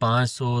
500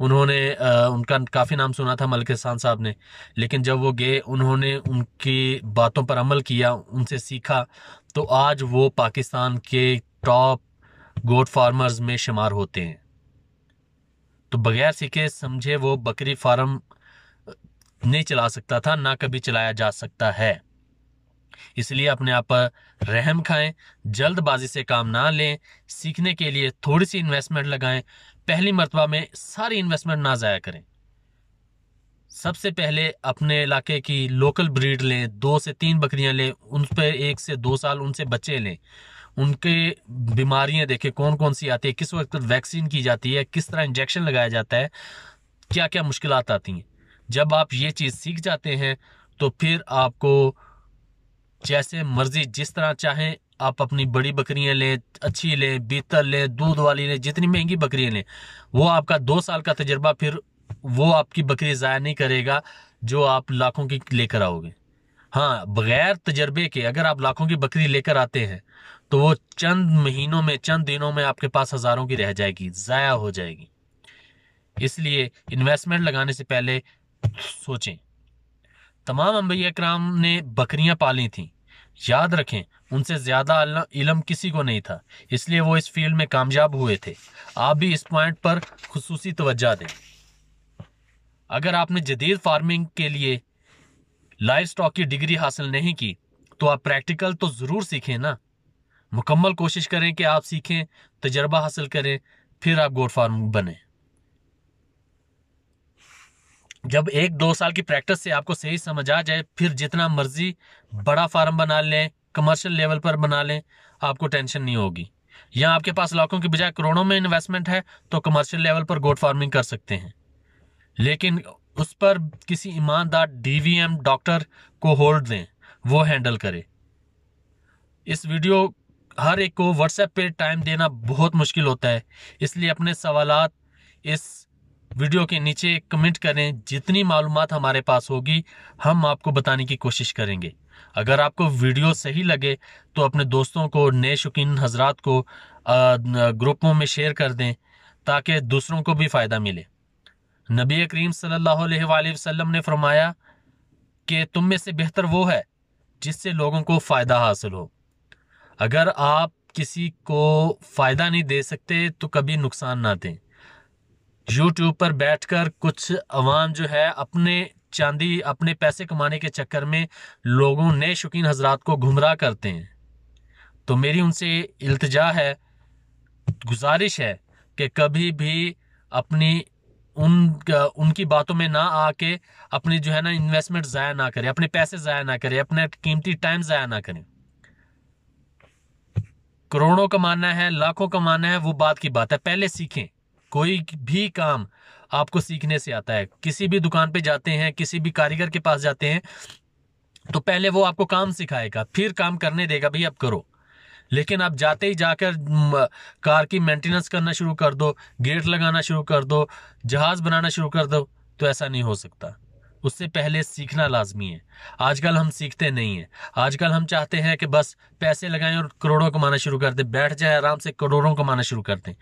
انہوں نے ان کا کافی نام سنا تھا ملک احسان صاحب نے، لیکن جب وہ گئے انہوں نے ان کی باتوں پر عمل کیا، ان سے سیکھا، تو آج وہ پاکستان کے ٹاپ گوٹ فارمرز میں شمار ہوتے ہیں۔ تو بغیر سیکھے سمجھے وہ بکری فارم نہیں چلا سکتا تھا، نہ کبھی چلایا جا سکتا ہے۔ اس لیے اپنے آپ پر رحم کھائیں، جلد بازی سے کام نہ لیں، سیکھنے کے لیے تھوڑی سی انویسٹمنٹ لگائیں، پہلی مرتبہ میں ساری انویسٹمنٹ نہ ضائع کریں۔ سب سے پہلے اپنے علاقے کی لوکل بریڈ لیں، 2 سے 3 بکریاں لیں، ان پہ 1 سے 2 سال ان سے بچے لیں، ان کے بیماریاں دیکھیں کون کون سی آتی ہے، کس وقت ویکسین کی جاتی ہے، کس طرح انجیکشن لگایا جاتا ہے، کیا کیا مشکلات آتی ہیں۔ جب آپ یہ چیز سیکھ جاتے ہیں تو پھر آپ کو جیسے مرضی جس طرح چاہیں آپ اپنی بڑی بکریاں لیں، اچھی لیں، بیتل لیں، دودھ والی لیں، جتنی مہنگی بکریاں لیں، وہ آپ کا 2 سال کا تجربہ پھر وہ آپ کی بکری ضائع نہیں کرے گا جو آپ لاکھوں کی لے کر آؤ گے۔ ہاں، بغیر تجربے کے اگر آپ لاکھوں کی بکری لے کر آتے ہیں تو وہ چند مہینوں میں، چند دنوں میں آپ کے پاس ہزاروں کی رہ جائے گی، ضائع ہو جائے گی۔ اس لیے انویسٹمنٹ لگانے سے پہلے سوچیں۔ تمام انبیاء اکرام نے بکریاں پالی تھیں، یاد رکھیں ان سے زیادہ علم کسی کو نہیں تھا، اس لیے وہ اس فیلڈ میں کامیاب ہوئے تھے۔ آپ بھی اس پوائنٹ پر خصوصی توجہ دیں۔ اگر آپ نے جدید فارمنگ کے لیے لائف سٹاک کی ڈگری حاصل نہیں کی تو آپ پریکٹیکل تو ضرور سیکھیں نا۔ مکمل کوشش کریں کہ آپ سیکھیں، تجربہ حاصل کریں، پھر آپ گوٹ فارم بنیں۔ جب 1-2 سال کی پریکٹس سے آپ کو صحیح سمجھ آ جائے، پھر جتنا مرضی بڑا فارم بنا لیں، کمرشل لیول پر بنا لیں، آپ کو ٹینشن نہیں ہوگی۔ یا آپ کے پاس لاکھوں کی بجائے کروڑوں میں انویسٹمنٹ ہے تو کمرشل لیول پر گوٹ فارمنگ کر سکتے ہیں، لیکن اس پر کسی ایماندار DVM ڈاکٹر کو ہولڈ دیں، وہ ہینڈل کرے۔ اس ویڈیو ہر ایک کو واٹس ایپ پہ ٹائم دینا بہت مشکل ہوتا ہے، اس لیے اپنے سوالات اس ویڈیو کے نیچے کمنٹ کریں، جتنی معلومات ہمارے پاس ہوگی ہم آپ کو بتانے کی کوشش کریں گے۔ اگر آپ کو ویڈیو صحیح لگے تو اپنے دوستوں کو، نئے شوقین حضرات کو گروپوں میں شیئر کر دیں تاکہ دوسروں کو بھی فائدہ ملے۔ نبی کریم صلی اللہ علیہ وآلہ وسلم نے فرمایا کہ تم میں سے بہتر وہ ہے جس سے لوگوں کو فائدہ حاصل ہو۔ اگر آپ کسی کو فائدہ نہیں دے سکتے تو کبھی نقصان نہ دیں۔ یوٹیوب پر بیٹھ کر کچھ عوام جو ہے اپنے چاندی، اپنے پیسے کمانے کے چکر میں لوگوں، نئے شوقین حضرات کو گمراہ کرتے ہیں۔ تو میری ان سے التجا ہے، گزارش ہے کہ کبھی بھی اپنی ان کی باتوں میں نہ آ کے اپنی جو ہے نا انویسٹمنٹ ضائع نہ کریں، اپنے پیسے ضائع نہ کریں، اپنے قیمتی ٹائم ضائع نہ کریں۔ کروڑوں کمانا ہے، لاکھوں کمانا ہے، وہ بات کی بات ہے، پہلے سیکھیں۔ کوئی بھی کام آپ کو سیکھنے سے آتا ہے۔ کسی بھی دکان پہ جاتے ہیں، کسی بھی کاریگر کے پاس جاتے ہیں تو پہلے وہ آپ کو کام سکھائے گا، پھر کام کرنے دے گا، بھئی اب کرو۔ لیکن آپ جاتے ہی جا کر کار کی مینٹیننس کرنا شروع کر دو، گیٹ لگانا شروع کر دو، جہاز بنانا شروع کر دو، تو ایسا نہیں ہو سکتا۔ اس سے پہلے سیکھنا لازمی ہے۔ آج کل ہم سیکھتے نہیں ہیں، آج کل ہم چاہتے ہیں کہ بس پیسے لگائیں اور کروڑوں کمانا شروع کر دیں، بیٹھ جائیں آرام سے کروڑوں کمانا شروع کر دیں۔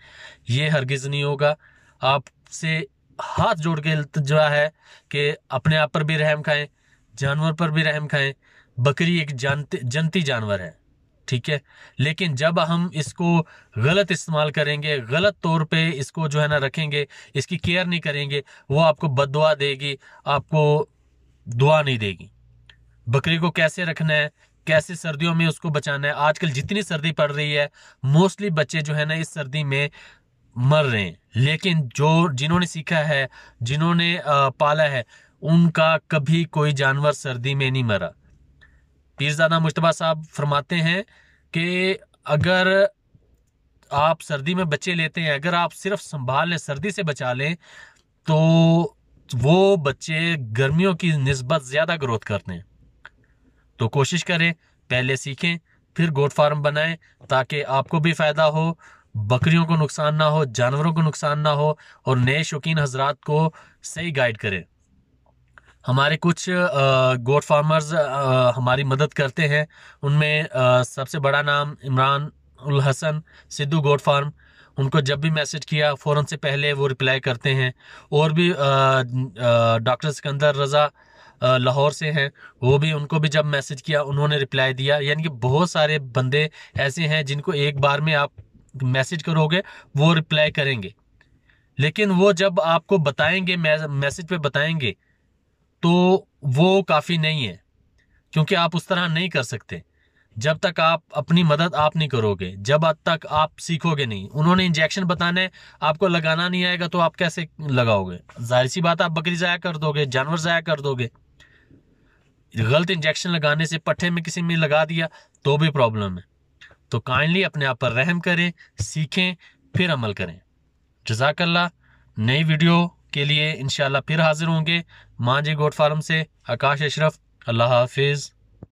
یہ ہرگز نہیں ہوگا۔ آپ سے ہاتھ جوڑ کے التجا ہے کہ اپنے آپ پر بھی رحم کھائیں، جانور پر بھی رحم کھائیں۔ بکری ایک جنتی جانور ہے، ٹھیک ہے، لیکن جب ہم اس کو غلط استعمال کریں گے، غلط طور پہ اس کو جو ہے نا رکھیں گے، اس کی کیئر نہیں کریں گے، وہ آپ کو بد دعا دے گی، آپ کو دعا نہیں دے گی۔ بکری کو کیسے رکھنا ہے، کیسے سردیوں میں اس کو بچانا ہے۔ آج کل جتنی سردی پڑ رہی ہے، موسٹلی بچے جو ہے نا اس سردی میں مر رہے ہیں، لیکن جنہوں نے سیکھا ہے، جنہوں نے پالا ہے، ان کا کبھی کوئی جانور سردی میں نہیں مرا۔ پیرزادہ مجتبیٰ صاحب فرماتے ہیں کہ اگر آپ سردی میں بچے لیتے ہیں، اگر آپ صرف سنبھال لیں، سردی سے بچا لیں، تو وہ بچے گرمیوں کی نسبت زیادہ گروتھ کرتے ہیں۔ تو کوشش کریں، پہلے سیکھیں، پھر گوٹ فارم بنائیں تاکہ آپ کو بھی فائدہ ہو، بکریوں کو نقصان نہ ہو، جانوروں کو نقصان نہ ہو، اور نئے شوقین حضرات کو صحیح گائیڈ کریں۔ ہمارے کچھ گوٹ فارمرز ہماری مدد کرتے ہیں، ان میں سب سے بڑا نام عمران الحسن سدھو گوٹ فارم، ان کو جب بھی میسج کیا فوراً سے پہلے وہ رپلائی کرتے ہیں. اور بھی ڈاکٹر سکندر رضا لاہور سے ہیں, وہ بھی, ان کو بھی جب میسج کیا انہوں نے رپلائی دیا. یعنی کہ بہت سارے بندے ایسے ہیں جن کو ایک بار میں آپ میسج کرو گے وہ رپلائی کریں گے, لیکن وہ جب آپ کو بتائیں گے, میسج پہ بتائیں گے, تو وہ کافی نہیں ہے, کیونکہ آپ اس طرح نہیں کر سکتے جب تک آپ اپنی مدد آپ نہیں کرو گے, جب تک آپ سیکھو گے نہیں. انہوں نے انجیکشن بتانا ہے, آپ کو لگانا نہیں آئے گا تو آپ کیسے لگاؤ گے؟ ظاہر سی بات, آپ بکری ضائع کر دو گے, جانور ضائع کر دو گے. غلط انجیکشن لگانے سے پٹھے میں کسی میں لگا دیا تو بھی پرابلم ہے. تو کائنڈلی اپنے آپ پر رحم کریں, سیکھیں, پھر عمل کریں. جزاک اللہ. نئی ویڈیو کے لیے انشاءاللہ پھر حاضر ہوں گے. ماں جی گوٹ فارم سے آکاش اشرف. اللہ حافظ.